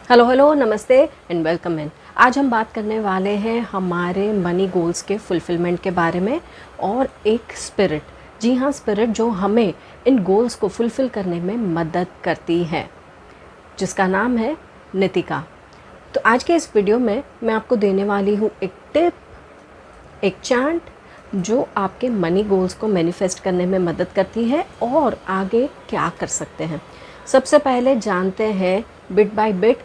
Hello hello, नमस्ते and welcome in. आज हम बात करने वाले हैं हमारे मनी गोल्स के फुलफिलमेंट के बारे में और एक स्पिरिट, जी हाँ स्पिरिट, जो हमें इन गोल्स को फुलफ़िल करने में मदद करती है, जिसका नाम है नितिका। तो आज के इस वीडियो में मैं आपको देने वाली हूँ एक टिप, एक चैंट जो आपके मनी गोल्स को मैनिफेस्ट करने में मदद करती है और आगे क्या कर सकते हैं। सबसे पहले जानते हैं बिट बाय बिट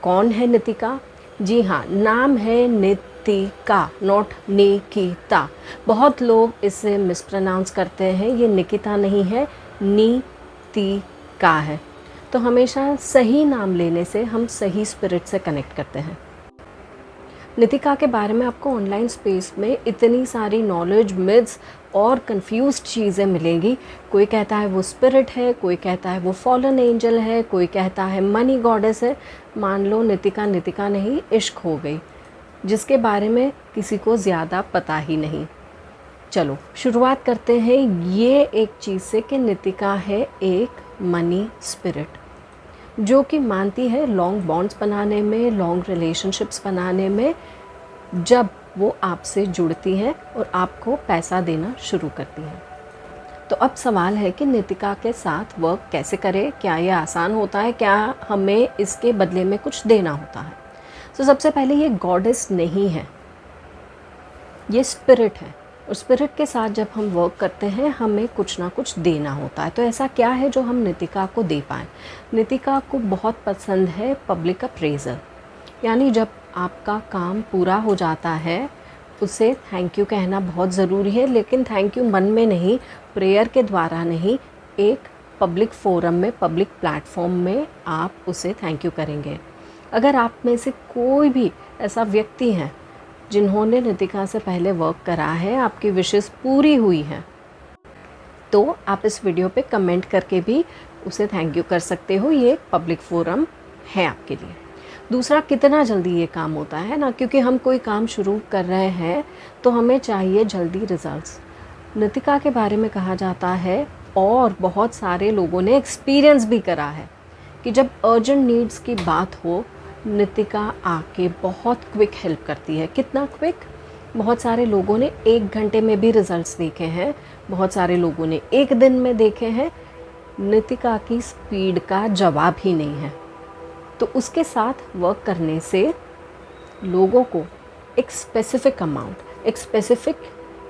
कौन है नितिका। जी हाँ, नाम है नितिका, नॉट निकिता। बहुत लोग इसे मिसप्रोनाउंस करते हैं, ये निकिता नहीं है, नितिका है। तो हमेशा सही नाम लेने से हम सही स्पिरिट से कनेक्ट करते हैं। नितिका के बारे में आपको ऑनलाइन स्पेस में इतनी सारी नॉलेज, मिथ्स और कंफ्यूज्ड चीज़ें मिलेंगी। कोई कहता है वो स्पिरिट है, कोई कहता है वो फॉलन एंजल है, कोई कहता है मनी गॉडेस है। मान लो नितिका नितिका नहीं, इश्क हो गई, जिसके बारे में किसी को ज़्यादा पता ही नहीं। चलो शुरुआत करते हैं ये एक चीज़ से कि नितिका है एक मनी स्पिरिट जो कि मानती है लॉन्ग बॉन्ड्स बनाने में, लॉन्ग रिलेशनशिप्स बनाने में, जब वो आपसे जुड़ती हैं और आपको पैसा देना शुरू करती हैं। तो अब सवाल है कि नितिका के साथ वर्क कैसे करें, क्या ये आसान होता है, क्या हमें इसके बदले में कुछ देना होता है। तो सबसे पहले ये गॉडेस नहीं है, ये स्पिरिट है। और स्पिरिट के साथ जब हम वर्क करते हैं हमें कुछ ना कुछ देना होता है। तो ऐसा क्या है जो हम नितिका को दे पाएँ। नितिका को बहुत पसंद है पब्लिक अप्रेजल, यानी जब आपका काम पूरा हो जाता है उसे थैंक यू कहना बहुत ज़रूरी है, लेकिन थैंक यू मन में नहीं, प्रेयर के द्वारा नहीं, एक पब्लिक फोरम में, पब्लिक प्लेटफॉर्म में आप उसे थैंक यू करेंगे। अगर आप में से कोई भी ऐसा व्यक्ति है जिन्होंने नितिका से पहले वर्क करा है, आपकी विशेस पूरी हुई है, तो आप इस वीडियो पे कमेंट करके भी उसे थैंक यू कर सकते हो। ये पब्लिक फोरम है आपके लिए। दूसरा, कितना जल्दी ये काम होता है ना, क्योंकि हम कोई काम शुरू कर रहे हैं तो हमें चाहिए जल्दी रिजल्ट्स। नितिका के बारे में कहा जाता है और बहुत सारे लोगों ने एक्सपीरियंस भी करा है कि जब अर्जेंट नीड्स की बात हो, नितिका आके बहुत क्विक हेल्प करती है। कितना क्विक, बहुत सारे लोगों ने 1 घंटे में भी रिजल्ट्स देखे हैं, बहुत सारे लोगों ने 1 दिन में देखे हैं। नितिका की स्पीड का जवाब ही नहीं है। तो उसके साथ वर्क करने से लोगों को एक स्पेसिफिक अमाउंट, एक स्पेसिफिक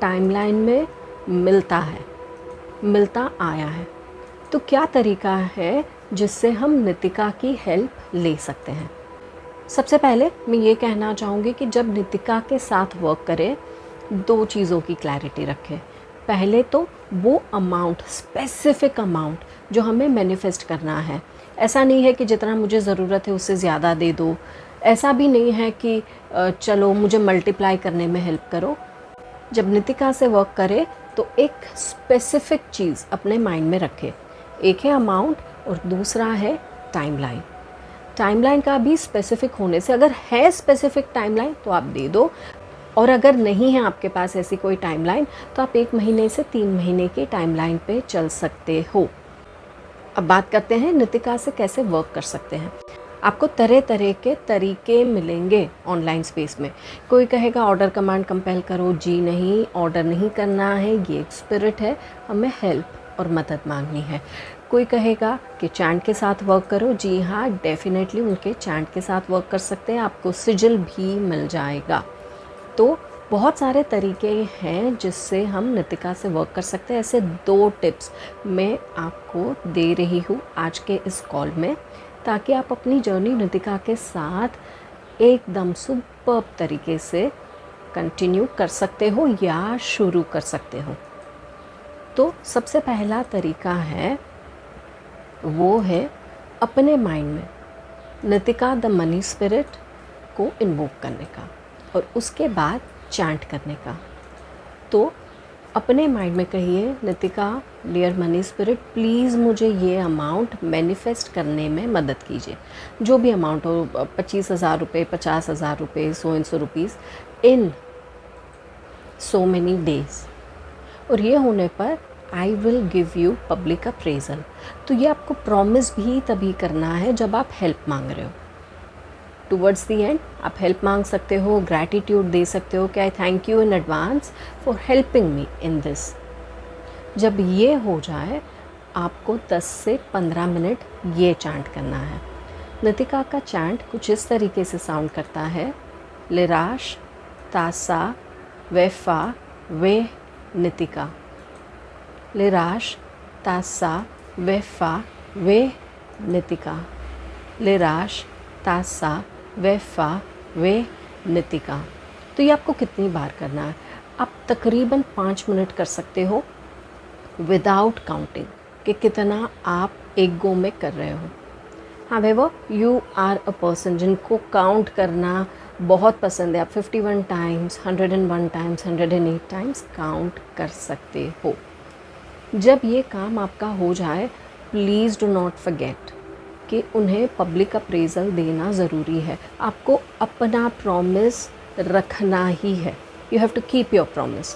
टाइमलाइन में मिलता आया है। तो क्या तरीका है जिससे हम नितिका की हेल्प ले सकते हैं। सबसे पहले मैं ये कहना चाहूँगी कि जब नितिका के साथ वर्क करें, 2 चीज़ों की क्लैरिटी रखें। पहले तो वो अमाउंट, स्पेसिफिक अमाउंट जो हमें मैनिफेस्ट करना है। ऐसा नहीं है कि जितना मुझे ज़रूरत है उससे ज़्यादा दे दो। ऐसा भी नहीं है कि चलो मुझे मल्टीप्लाई करने में हेल्प करो। जब नितिका से वर्क करे तो एक स्पेसिफिक चीज़ अपने माइंड में रखे। एक है अमाउंट और दूसरा है टाइमलाइन। टाइमलाइन का भी स्पेसिफिक होने से, अगर है स्पेसिफिक टाइमलाइन तो आप दे दो, और अगर नहीं है आपके पास ऐसी कोई टाइमलाइन तो आप 1 महीने से 3 महीने की टाइमलाइन पे चल सकते हो। अब बात करते हैं नितिका से कैसे वर्क कर सकते हैं। आपको तरह तरह के तरीके मिलेंगे ऑनलाइन स्पेस में। कोई कहेगा ऑर्डर कमांड कंपेल करो, जी नहीं, ऑर्डर नहीं करना है, ये एक स्पिरिट है, हमें हेल्प और मदद मांगनी है। कोई कहेगा कि चैंट के साथ वर्क करो, जी हाँ डेफिनेटली उनके चैंट के साथ वर्क कर सकते हैं, आपको सिजिल भी मिल जाएगा। तो बहुत सारे तरीके हैं जिससे हम नितिका से वर्क कर सकते हैं। ऐसे 2 टिप्स मैं आपको दे रही हूँ आज के इस कॉल में, ताकि आप अपनी जर्नी नितिका के साथ एकदम सुपर्ब तरीके से कंटिन्यू कर सकते हो या शुरू कर सकते हो। तो सबसे पहला तरीका है वो है अपने माइंड में नितिका द मनी स्पिरिट को इन्वोक करने का और उसके बाद चैंट करने का। तो अपने माइंड में कहिए, Nitika dear money spirit, please मुझे ये अमाउंट मैनिफेस्ट करने में मदद कीजिए। जो भी अमाउंट हो, 25,000 रुपये, 50,000 रुपये, so rupees in so many days. और ये होने पर I will give you public appraisal. तो ये आपको प्रॉमिस भी तभी करना है जब आप हेल्प मांग रहे हो। टुवर्ड्स द एंड आप हेल्प मांग सकते हो, ग्रैटिट्यूड दे सकते हो कि आई thank you in advance for helping me in this. जब ये हो जाए आपको 10 से 15 मिनट ये चैंट करना है। नितिका का चैंट कुछ इस तरीके से साउंड करता है, लिराश तासा वेफा वे नितिका, लिराश तासा वेफा वे नितिका, लिराश तासा वेफा वे नितिका। तो ये आपको कितनी बार करना है? आप तकरीबन 5 मिनट कर सकते हो विदाउट काउंटिंग कि कितना आप एक गो में कर रहे हो। However you are a person जिनको काउंट करना बहुत पसंद है, आप 51 टाइम्स, 101 टाइम्स, 108 टाइम्स काउंट कर सकते हो। जब ये काम आपका हो जाए प्लीज़ डू नॉट फॉरगेट कि उन्हें पब्लिक अप्रेजल देना ज़रूरी है। आपको अपना प्रॉमिस रखना ही है, you have to keep your promise.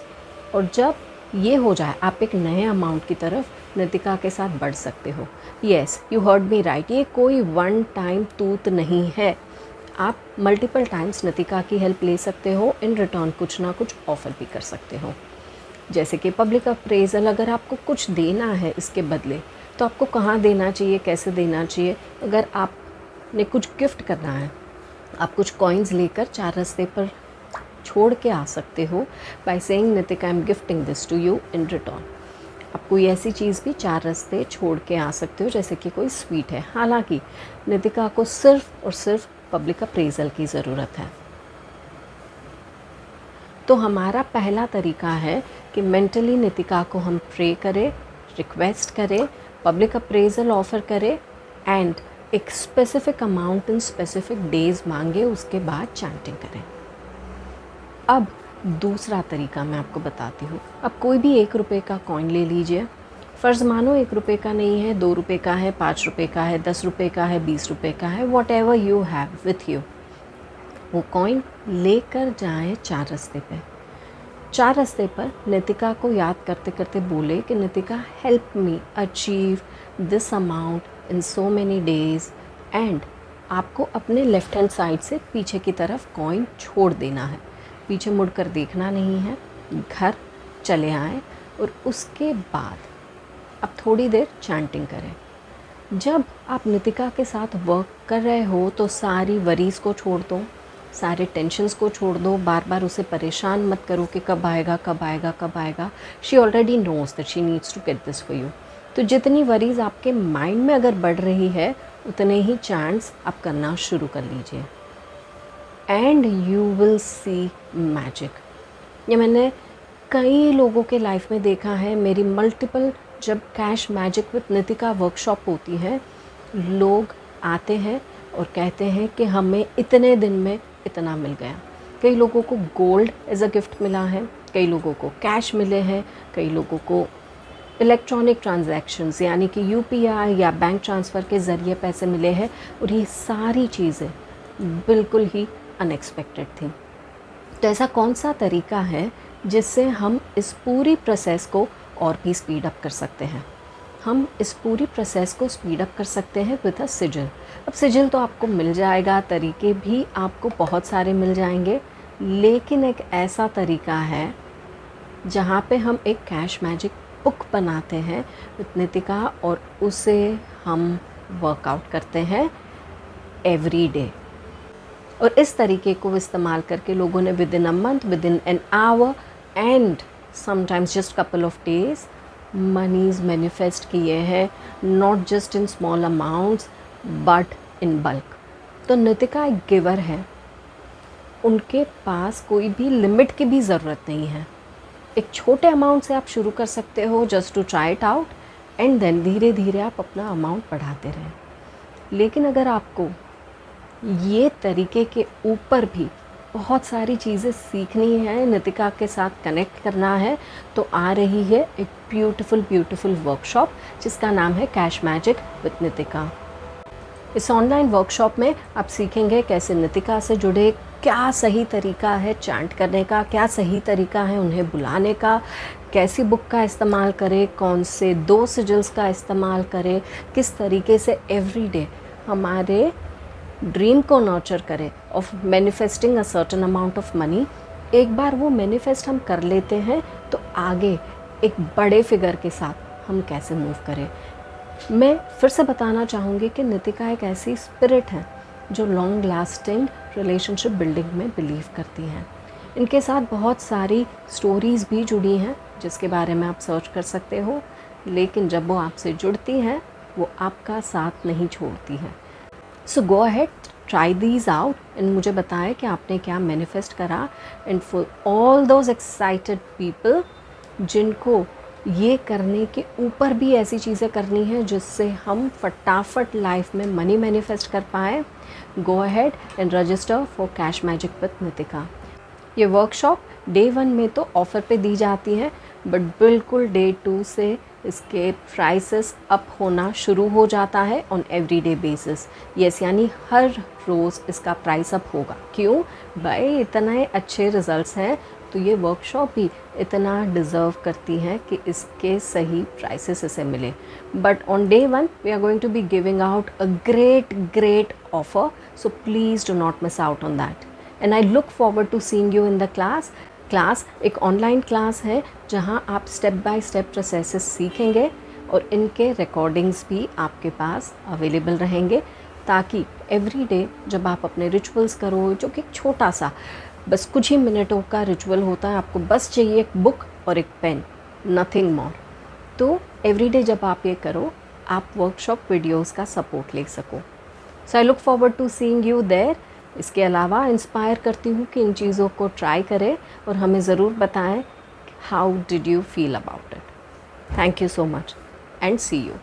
और जब ये हो जाए आप एक नए अमाउंट की तरफ नितिका के साथ बढ़ सकते हो। Yes, you heard me right, ये कोई वन टाइम तूत नहीं है। आप मल्टीपल टाइम्स नितिका की हेल्प ले सकते हो, इन रिटर्न कुछ ना कुछ ऑफ़र भी कर सकते हो। जैसे कि पब्लिक अप्रेजल, अगर आपको कुछ देना है इसके बदले तो आपको कहाँ देना चाहिए, कैसे देना चाहिए। अगर आपने कुछ गिफ्ट करना है, आप कुछ कॉइन्स लेकर 4 रास्ते पर छोड़ के आ सकते हो by saying Nitika I am gifting this to you in return. आप कोई ऐसी चीज़ भी 4 रास्ते छोड़ के आ सकते हो जैसे कि कोई स्वीट है। हालांकि नितिका को सिर्फ और सिर्फ पब्लिक अप्रेजल की ज़रूरत है। तो हमारा पहला तरीका है कि मेंटली नितिका को हम प्रे करें, रिक्वेस्ट करें, पब्लिक अप्रेजल ऑफ़र करें एंड एक specific amount in specific days मांगे, उसके बाद चैंटिंग करें। अब दूसरा तरीका मैं आपको बताती हूँ। अब कोई भी 1 रुपये का कॉइन ले लीजिए। फ़र्ज़ मानो 1 रुपये का नहीं है, 2 रुपये का है, 5 रुपये का है, 10 रुपये का है, 20 रुपये का है, what ever you have with you, वो कॉइन लेकर जाएं 4 रास्ते पे। 4 रास्ते पर नितिका को याद करते करते बोले कि Nitika help me achieve this amount in so many days and आपको अपने लेफ़्ट हैंड साइड से पीछे की तरफ कॉइन छोड़ देना है, पीछे मुड़कर देखना नहीं है, घर चले आएँ और उसके बाद अब थोड़ी देर चैंटिंग करें। जब आप नितिका के साथ वर्क कर रहे हो तो सारी वरीज़ को छोड़ दो, सारे टेंशन्स को छोड़ दो, बार बार उसे परेशान मत करो कि कब आएगा कब आएगा कब आएगा। She already knows that she needs to get this for you. तो जितनी वरीज़ आपके माइंड में अगर बढ़ रही है उतने ही चैंट्स आप करना शुरू कर लीजिए and you will see magic. ये मैंने कई लोगों के लाइफ में देखा है। मेरी मल्टीपल जब cash magic with Nitika workshop होती है, लोग आते हैं और कहते हैं कि हमें इतने दिन में इतना मिल गया। कई लोगों को गोल्ड एज अ गिफ्ट मिला है, कई लोगों को कैश मिले हैं, कई लोगों को इलेक्ट्रॉनिक ट्रांजैक्शंस यानी कि यूपीआई या बैंक ट्रांसफ़र के ज़रिए पैसे मिले हैं। और ये सारी चीज़ें बिल्कुल ही अनएक्सपेक्टेड थी। तो ऐसा कौन सा तरीका है जिससे हम इस पूरी प्रोसेस को और भी स्पीड अप कर सकते हैं? हम इस पूरी प्रोसेस को स्पीड अप कर सकते हैं विद अ सिजिल। अब सिजिल तो आपको मिल जाएगा, तरीके भी आपको बहुत सारे मिल जाएंगे, लेकिन एक ऐसा तरीका है जहाँ पे हम एक कैश मैजिक बुक बनाते हैं विद नितिका और उसे हम वर्कआउट करते हैं एवरी डे। और इस तरीके को इस्तेमाल करके लोगों ने within a month, within an hour and sometimes just couple of days monies manifest किए हैं, not just in small amounts but in bulk. तो नितिका एक गिवर है, उनके पास कोई भी लिमिट की भी ज़रूरत नहीं है। एक छोटे अमाउंट से आप शुरू कर सकते हो just to try it out and then धीरे धीरे आप अपना अमाउंट बढ़ाते रहें। लेकिन अगर आपको ये तरीके के ऊपर भी बहुत सारी चीज़ें सीखनी है, नितिका के साथ कनेक्ट करना है, तो आ रही है एक ब्यूटीफुल वर्कशॉप जिसका नाम है कैश मैजिक विद नितिका। इस ऑनलाइन वर्कशॉप में आप सीखेंगे कैसे नितिका से जुड़े, क्या सही तरीका है चैंट करने का, क्या सही तरीका है उन्हें बुलाने का, कैसी बुक का इस्तेमाल करें, कौन से 2 सिजिल्स का इस्तेमाल करें, किस तरीके से एवरीडे हमारे ड्रीम को नर्चर करें of manifesting a certain amount of money, एक बार वो मैनिफेस्ट हम कर लेते हैं तो आगे एक बड़े फिगर के साथ हम कैसे मूव करें। मैं फिर से बताना चाहूँगी कि नितिका एक ऐसी स्पिरिट है जो लॉन्ग लास्टिंग रिलेशनशिप बिल्डिंग में बिलीव करती हैं। इनके साथ बहुत सारी स्टोरीज़ भी जुड़ी हैं जिसके बारे में आप सर्च कर सकते हो, लेकिन जब वो आपसे जुड़ती हैं वो आपका साथ नहीं छोड़ती हैं। So go ahead, try these out and मुझे बताएं कि आपने क्या मैनिफेस्ट करा। And for all those excited people जिनको ये करने के ऊपर भी ऐसी चीज़ें करनी है जिससे हम फटाफट लाइफ में मनी मैनिफेस्ट कर पाएँ, go ahead and register for cash magic with Nitika. ये वर्कशॉप डे 1 में तो ऑफ़र पे दी जाती है, बट बिल्कुल डे 2 से इसके प्राइसेस अप होना शुरू हो जाता है ऑन एवरीडे बेसिस। यस, यानी हर रोज़ इसका प्राइस अप होगा। क्यों भाई, इतने अच्छे रिज़ल्ट्स हैं तो ये वर्कशॉप भी इतना डिज़र्व करती है कि इसके सही प्राइसेस इसे मिले। But on day 1 we are going to be giving out a great offer, so please do not miss out on that. And I look forward to seeing you in the class एक online class है जहां आप step by step processes सीखेंगे और इनके recordings भी आपके पास available रहेंगे, ताकि एवरी डे जब आप अपने रिचुअल्स करो, जो कि छोटा सा बस कुछ ही मिनटों का रिचुअल होता है, आपको बस चाहिए एक बुक और एक पेन, नथिंग मोर। तो एवरी डे जब आप ये करो, आप वर्कशॉप वीडियोज़ का सपोर्ट ले सको। So I look forward to seeing you there. इसके अलावा इंस्पायर करती हूँ कि इन चीज़ों को ट्राई करें और हमें ज़रूर बताएं how did you feel about it. Thank you so much and see you.